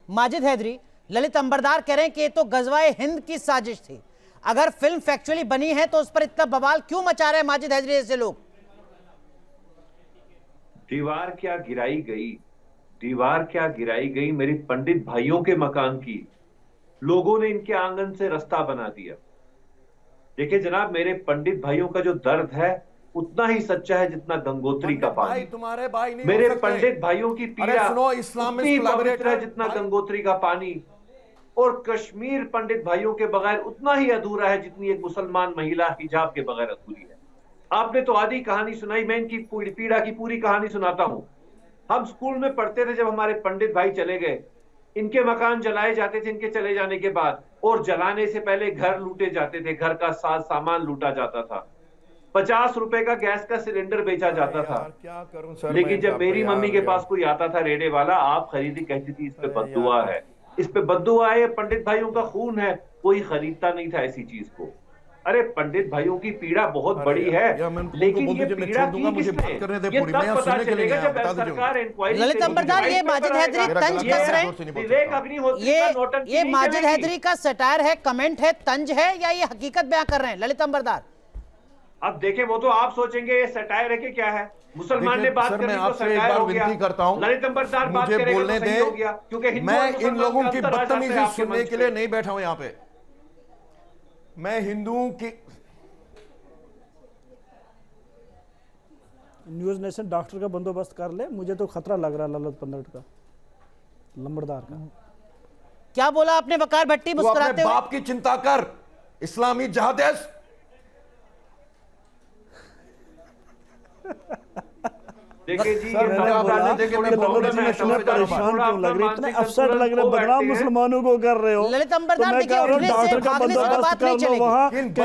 माजिद हैदरी, ललित अंबरदार कह रहे हैं कि ये तो गजवाए हिंद की साजिश थी। अगर फिल्म फैक्चुअली बनी है तो उस पर इतना बवाल क्यों मचा रहे हैं माजिद हैदरी जैसे लोग? दीवार क्या गिराई गई, दीवार क्या गिराई गई मेरे पंडित भाइयों के मकान की, लोगों ने इनके आंगन से रास्ता बना दिया। देखिए जनाब, मेरे पंडित भाइयों का जो दर्द है उतना ही सच्चा है जितना गंगोत्री का पानी। तुम्हारे भाई नहीं मेरे हो सकते। पंडित भाइयों की पीड़ा सुनो, इस्लामिक उतनी पवित्र है कोलैबोरेटर जितना गंगोत्री का पानी, और कश्मीर पंडित भाइयों के बगैर उतना ही अधूरा है जितनी एक मुसलमान महिला हिजाब के बगैर अधूरी है। आपने तो आधी कहानी सुनाई, मैं इनकी पीड़ा की पूरी कहानी सुनाता हूं। हम स्कूल में पढ़ते थे, जब हमारे पंडित भाई चले गए, इनके मकान जलाए जाते थे इनके चले जाने के बाद, और जलाने से पहले घर लूटे जाते थे, घर का सामान लूटा जाता था, 50 रुपए का गैस का सिलेंडर बेचा जाता था। क्या करूं सर, लेकिन जब मेरी मम्मी के पास कोई आता था रेडे वाला, आप खरीदी, कहती थी इस पे बद्दुआ है, इस पे बद्दुआ है, पंडित भाइयों का खून है, कोई खरीदता नहीं था ऐसी चीज को। अरे पंडित भाइयों की पीड़ा बहुत बड़ी है, लेकिन ये पीड़ा की किसने, ये तब पता चलेगा जब सरकार इंक्वायरी। ललित अंबरदार, ये माजिद हैदरी तंज कस रहे हैं, ये माजिद हैदरी का सटायर है, कमेंट है, तंज है, या ये हकीकत बयां कर रहे हैं ललित अंबरदार? अब देखें, वो तो आप सोचेंगे ये सटायर है कि क्या है। मुसलमान ने बात करनी तो सटायर हो गया, करता हूं ललित अंबरदार बात मुझे करेगा बोलने तो सही हो गया, क्योंकि मैं इन लोगों की बदतमीजी सुनने के लिए नहीं बैठा हूं यहाँ पे। मैं हिंदुओं की न्यूज़ नेशन डॉक्टर का बंदोबस्त कर ले, मुझे तो खतरा लग रहा है ललित लंबरदार का। क्या बोला आपने वकार भट्टी मुस्कुराते हुए? बाप की चिंता कर, इस्लामी जहादेश। देखिए जी, अपसेट लग रहे, बदनाम मुसलमानों को कर रहे हो ललित अंबरदार। देखिए उठने से भागने से तो बात नहीं चलेगी।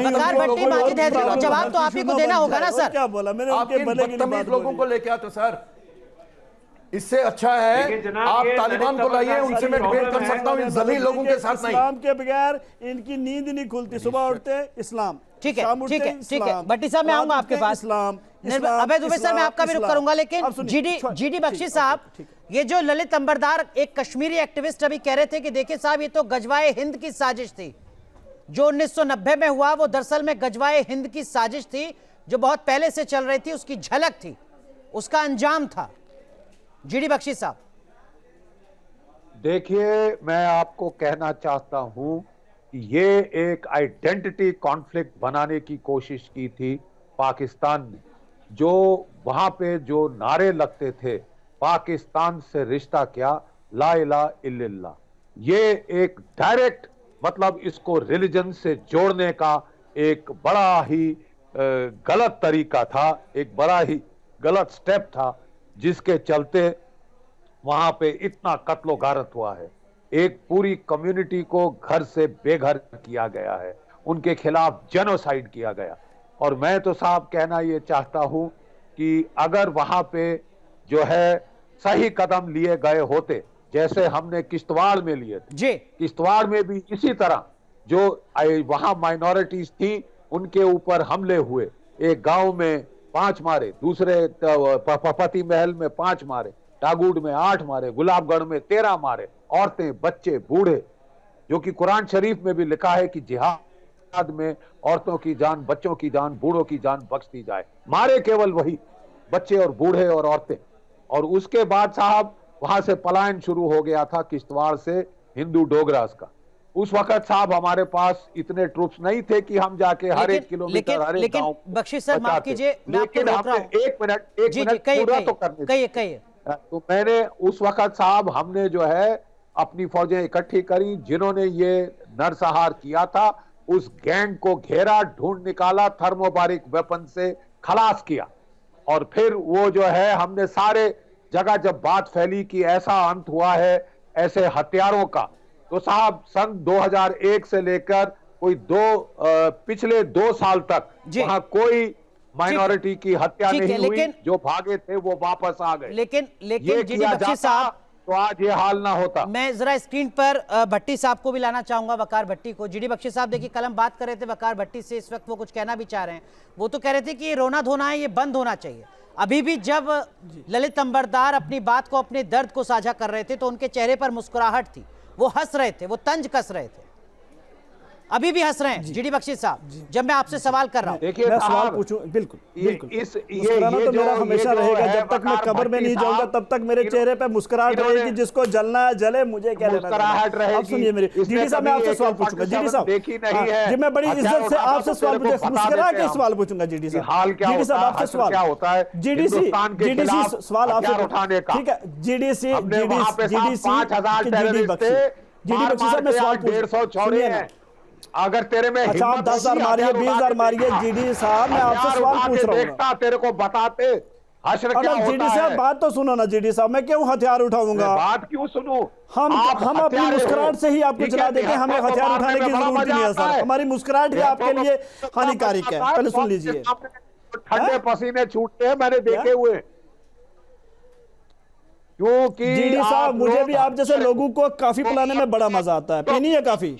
वकार भट्टी माजिद हैदरी को जवाब तो आप ही को देना होगा ना सर। क्या बोला मैंने? उनके भले के लिए बात लोगों को लेके आते सर, इससे अच्छा है आप तालिबान को लाइए, उनसे मैं डिबेट कर सकता हूं, इन जलील लोगों के साथ नहीं। इस्लाम के बगैर इनकी नींद नहीं खुलती, सुबह उठते इस्लाम, ठीक है ठीक है ठीक है। भट्टी साहब मैं आऊंगा आपके पास, अभय दुबे सर मैं आपका भी रुख करूंगा, लेकिन जीडी बख्शी साहब, ये जो ललित अंबरदार एक कश्मीरी एक्टिविस्ट अभी कह रहे थे कि देखिए साहब ये तो गजवाए हिंद की साजिश थी, जो 1990 में हुआ वो दरअसल में गजवाए हिंद की साजिश थी, जो बहुत पहले से चल रही थी, उसकी झलक थी, उसका अंजाम था। जीडी बख्शी साहब, देखिए मैं आपको कहना चाहता हूं कि ये एक आइडेंटिटी कॉन्फ्लिक्ट बनाने की कोशिश की थी पाकिस्तान ने। जो वहां पे जो नारे लगते थे, पाकिस्तान से रिश्ता क्या, ला इलाहा इल्लल्लाह, ये एक डायरेक्ट मतलब इसको रिलीजन से जोड़ने का एक बड़ा ही गलत तरीका था, एक बड़ा ही गलत स्टेप था, जिसके चलते वहां पे इतना कत्लो गारत हुआ है। एक पूरी कम्युनिटी को घर से बेघर किया गया है, उनके खिलाफ जेनोसाइड किया गया। और मैं तो साहब कहना ये चाहता हूं कि अगर वहां पे जो है सही कदम लिए गए होते, जैसे हमने किश्तवाड़ में लिए थे, किश्तवाड़ में भी इसी तरह जो वहां माइनॉरिटीज थी उनके ऊपर हमले हुए, एक गांव में 5 मारे, दूसरे पति महल में 5 मारे, टागुड में 8 मारे, गुलाबगढ़ में 13 मारे, औरतें, बच्चे, बूढ़े, जो कि कुरान शरीफ में भी लिखा है कि जिहाद में औरतों की जान, बच्चों की जान, बूढ़ों की जान बख्श दी जाए। मारे केवल वही बच्चे और बूढ़े और औरतें। और उसके बाद साहब वहां से पलायन शुरू हो गया था किश्तवाड़ से हिंदू डोगरास का। उस वक्त साहब हमारे पास इतने ट्रूप्स नहीं थे कि हम जाके हर एक किलोमीटर हर एक गांव। बख्शी सर माफ कीजिए, लेकिन हमने एक मिनट पूरा तो करने कहिए। तो मैंने उस वक्त साहब हमने जो है अपनी फौजें इकट्ठी करी, जिन्होंने ये नरसंहार किया था, उस गैंग को घेरा, ढूंढ निकाला, थर्मोबारिक वेपन से खलास किया। और फिर वो जो है हमने सारे जगह जब बात फैली कि ऐसा अंत हुआ है ऐसे हथियारों का, तो साहब सन 2001 से लेकर कोई पिछले 2 साल तक वहां कोई माइनॉरिटी की हत्या नहीं हुई, जो भागे थे वो वापस आ गए। लेकिन जीडी बख्शी साहब, तो आज ये हाल ना होता। मैं जरा स्क्रीन पर भट्टी साहब को भी लाना चाहूंगा, वकार भट्टी को। जीडी बख्शी साहब देखिए, कल हम बात कर रहे थे वकार भट्टी से, इस वक्त वो कुछ कहना भी चाह रहे हैं। वो तो कह रहे थे कि ये रोना धोना है, ये बंद होना चाहिए। अभी भी जब ललित अंबरदार अपनी बात को, अपने दर्द को साझा कर रहे थे तो उनके चेहरे पर मुस्कुराहट थी, वो हंस रहे थे, वो तंज कस रहे थे। अभी भी हंस रहे हैं जीडी बख्शी साहब जब मैं आपसे सवाल कर रहा हूं। देखिए मैं सवाल पूछूं, बिल्कुल बिल्कुल मुस्कुराना तो मेरा हमेशा रहेगा, जब तक मैं कब्र में नहीं जाऊंगा तब तक मेरे चेहरे पे मुस्कुराहट रहेगी। जिसको जलना है जले, मुझे क्या लेना देना। अब सुनिए मेरी जीडी साहब, मैं आपसे सवाल पूछूंगा। जीडी साहब जी, मैं बड़ी इज्जत से आपसे सवाल पूछूंगा, मुस्कुरा के सवाल पूछूंगा। जीडी साहब, जीडी साहब आपसे सवाल क्या होता है? जीडीसी सवाल आपसे, ठीक है। जीडीसी जीडी बख्शी साहब, मैं सवाल पूछ, अगर तेरे में अच्छा आप 10,000 मारिए, 20,000 मारिए, जीडी साहब मैं आपसे सवाल पूछ रहा हूँ, तेरे को बताते हश्र क्या होता है। जीडी साहब बात तो सुनो ना। जीडी साहब मैं क्यों हथियार उठाऊंगा? बात क्यों सुनूं? हम अपनी मुस्कुराहट से ही आपको जला देते हैं, हमें हथियार उठाने की जरूरत नहीं है सर। हमारी मुस्कुराहट ही आपके लिए हानिकारक है। पहले सुन लीजिए। ठंडे पसीने छूटते हैं, मैंने देखे हुए। क्योंकि जीडी साहब मुझे भी आप जैसे लोगों को काफी पिलाने में बड़ा मजा आता है, पीनी है काफी।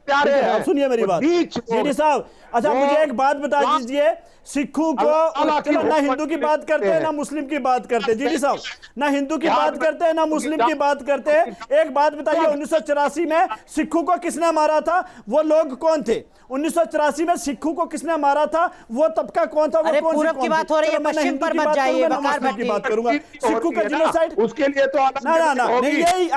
आप सुनिए मेरी बात जीडी साहब। अच्छा मुझे एक बात बता दीजिए, सिखों को चलो ना हिंदू की बात करते हैं ना मुस्लिम की बात करते हैं। जीडी साहब ना हिंदू की बात करते हैं ना मुस्लिम की बात करते हैं। एक बात बताइए, 1984 में सिखों को किसने मारा था? वो लोग कौन थे? 1984 में सिखों को किसने मारा था? वो तबका कौन था? वो कौन पूरब की बात हो रही है, पश्चिम पर मत जाइए, की बात करूंगा। सिखों का जिनोसाइड, उसके लिए तो ना नहीं, यही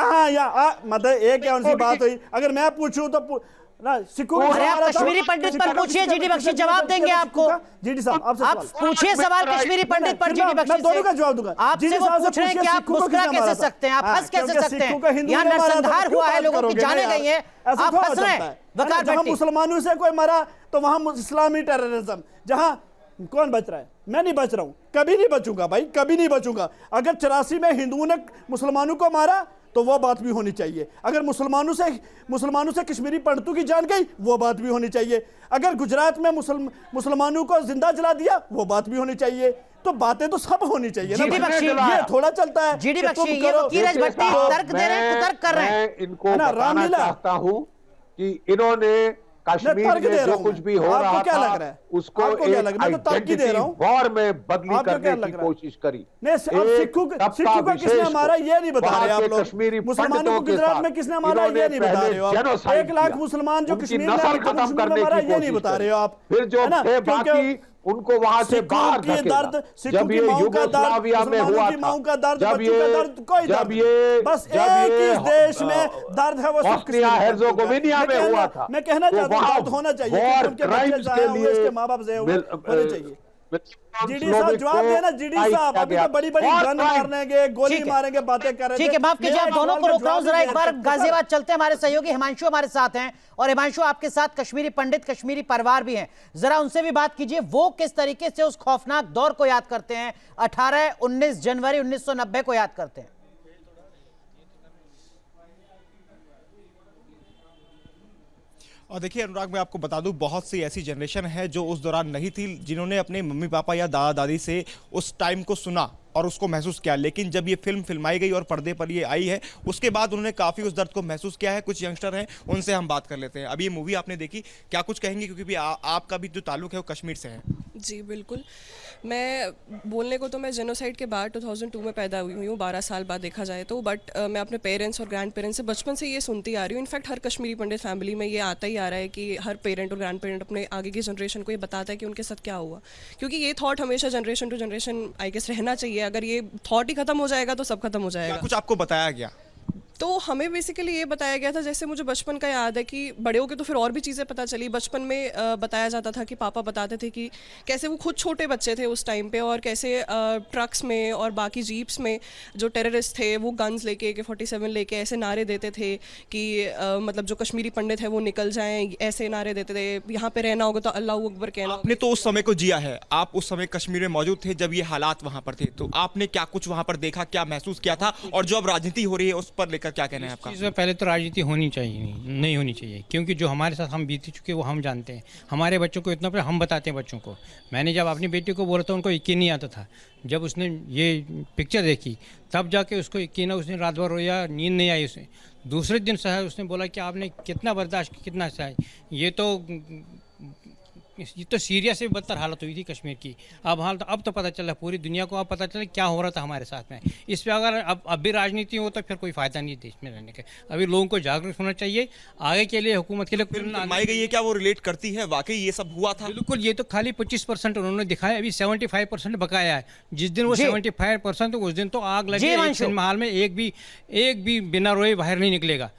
मतलब एक क्या उनकी बात हुई। अगर मैं पूछूं तो सिखों आप कश्मीरी पंडित पर पूछिए, जीडी बख्शी जवाब देंगे आपको। जीडी साहब आप पूछिए सवाल कश्मीरी पंडित पर, जीडी बख्शी दोनों का जवाब दूंगा। आपसे वो पूछ रहे हैं कि आप मुस्कुरा कैसे सकते हैं, आप हंस कैसे सकते हैं? यहाँ नरसंहार हुआ है, लोगों की जानें गई हैं, आप हंस रहे हैं। जहां मुसलमानों से कोई मरा तो वहां इस्लामी टेररिज्म, जहां कौन बच रहा है? मैं नहीं बच रहा हूं, कभी नहीं बचूंगा भाई, कभी नहीं बचूंगा। अगर 84 में हिंदुओं ने मुसलमानों को मारा तो वो बात भी होनी चाहिए। अगर मुसलमानों से कश्मीरी पंडितों की जान गई, वो बात भी होनी चाहिए। अगर गुजरात में मुसलमानों को जिंदा जला दिया, वो बात भी होनी चाहिए। तो बातें तो सब होनी चाहिए ना। ये थोड़ा चलता है। जीडी बख्शी ये कीरज भट्टी तर्क दे रहे हैं, कुतर्क कर रहे हैं। इनको बताना चाहता हूं कि इन्होंने कश्मीर में जो कुछ भी हो रहा था उसको एक आइडेंटिटी वॉर में बदली करने की कोशिश करी। सिखों को किसने मारा ये नहीं बता रहे आप लोग। कश्मीरी मुसलमानों को गुजरात में किसने मारा ये नहीं बता रहे हो आप। 1 लाख मुसलमान जो कश्मीर में खत्म करने की ये नहीं बता रहे हो आप। फिर जो थे बाकी उनको वहां से बाहर दर्द, जब ये यूगोस्लाविया में हुआ था, जब ये बस एक ही देश में दर्द है, वो बॉस्निया हेर्ज़ेगोविना में हुआ था। मैं कहना चाहता हूं दर्द होना चाहिए, उनके बच्चे चाहे हुए, इसके माँ बाप होने चाहिए। जीडी साहब जवाब देना। जीडी साहब अभी तो बड़ी गन मारनेंगे, गोली मारेंगे, बातें कर रहे हैं। ठीक है, माफ कीजिए, आप दोनों को रोक रहा हूं। जरा एक बार गाजियाबाद चलते हैं, हमारे सहयोगी हिमांशु हमारे साथ हैं, और हिमांशु आपके साथ कश्मीरी पंडित, कश्मीरी परिवार भी हैं। जरा उनसे भी बात कीजिए, वो किस तरीके से उस खौफनाक दौर को याद करते हैं, 18-19 जनवरी 1990 को याद करते हैं। और देखिए अनुराग, मैं आपको बता दूं, बहुत सी ऐसी जनरेशन है जो उस दौरान नहीं थी, जिन्होंने अपने मम्मी पापा या दादा दादी से उस टाइम को सुना और उसको महसूस किया। लेकिन जब ये फिल्म फिल्माई गई और पर्दे पर ये आई है, उसके बाद उन्होंने काफ़ी उस दर्द को महसूस किया है। कुछ यंगस्टर हैं, उनसे हम बात कर लेते हैं। अभी ये मूवी आपने देखी, क्या कुछ कहेंगे? क्योंकि आपका भी जो ताल्लुक है वो कश्मीर से है। जी बिल्कुल। मैं बोलने को तो मैं जेनोसाइड के बाद 2002 में पैदा हुई हूँ, 12 साल बाद देखा जाए तो। बट मैं अपने पेरेंट्स और ग्रैंड पेरेंट्स से बचपन से ये सुनती आ रही हूँ। इनफैक्ट हर कश्मीरी पंडित फैमिली में ये आता ही आ रहा है कि हर पेरेंट और ग्रैंड पेरेंट अपने आगे की जनरेशन को ये बताता है कि उनके साथ क्या हुआ। क्योंकि ये थॉट हमेशा generation to generation I guess रहना चाहिए। अगर ये थॉट ही खत्म हो जाएगा तो सब खत्म हो जाएगा। कुछ आपको बताया गया? तो हमें बेसिकली ये बताया गया था, जैसे मुझे बचपन का याद है कि बड़े होके तो फिर और भी चीज़ें पता चली। बचपन में बताया जाता था कि पापा बताते थे कि कैसे वो खुद छोटे बच्चे थे उस टाइम पे, और कैसे ट्रक्स में और बाकी जीप्स में जो टेररिस्ट थे वो गन्स लेके AK-47 लेके ऐसे नारे देते थे कि मतलब जो कश्मीरी पंडित है वो निकल जाएं, ऐसे नारे देते थे। यहाँ पे रहना होगा तो अल्लाह अकबर कहना। आपने तो उस समय को जिया है, आप उस समय कश्मीर में मौजूद थे जब ये हालात वहाँ पर थे, तो आपने क्या कुछ वहाँ पर देखा, क्या महसूस किया था, और जो अब राजनीति हो रही है उस पर क्या कहना है आपका? इसमें पहले तो राजनीति होनी चाहिए नहीं होनी चाहिए, क्योंकि जो हमारे साथ हम बीत चुके वो हम जानते हैं। हमारे बच्चों को इतना पर हम बताते हैं बच्चों को। मैंने जब अपनी बेटी को बोला था उनको यकीन नहीं आता था। जब उसने ये पिक्चर देखी तब जाके उसको यकीन है। उसने रात भर रोया, नींद नहीं आई उसे। दूसरे दिन सह उसने बोला कि आपने कितना बर्दाश्त कितना सहा। ये तो ये तो सीरिया से बदतर हालत हुई थी कश्मीर की। अब तो पता चला, पूरी दुनिया को अब पता चला क्या हो रहा था हमारे साथ में। इस पे अगर अब भी राजनीति हो तो फिर कोई फायदा नहीं है देश में रहने का। अभी लोगों को जागरूक होना चाहिए आगे के लिए, हुकूमत के लिए। फिल्माई गई है, क्या वो रिलेट करती है वाकई ये सब हुआ था? बिल्कुल, ये तो खाली 25% उन्होंने दिखाया, अभी 75% बकाया है। जिस दिन वो 75% उस दिन तो आग लगी सिनेमा हॉल में, एक भी बिना रोए बाहर नहीं निकलेगा।